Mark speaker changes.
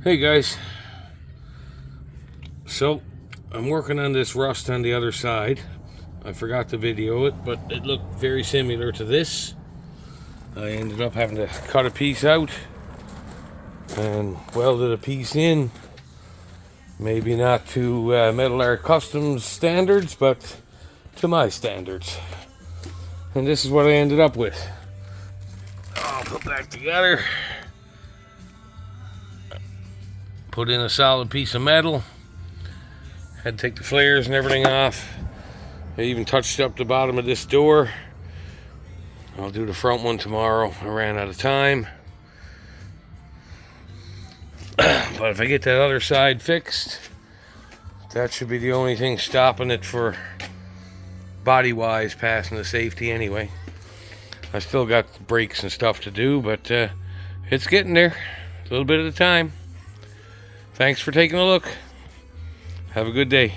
Speaker 1: Hey guys, so I'm working on this rust on the other side. I forgot to video it, but it looked very similar to this. I ended up having to cut a piece out and welded a piece in. Maybe not to Metal Art Customs standards, but to my standards. And this is what I ended up with. I'll put back together. Put in a solid piece of metal. Had to take the flares and everything off. I even touched up the bottom of this door. I'll do the front one tomorrow. I ran out of time. But if I get that other side fixed, that should be the only thing stopping it for body-wise passing the safety anyway. I still got brakes and stuff to do, but it's getting there. A little bit at a time. Thanks for taking a look. Have a good day.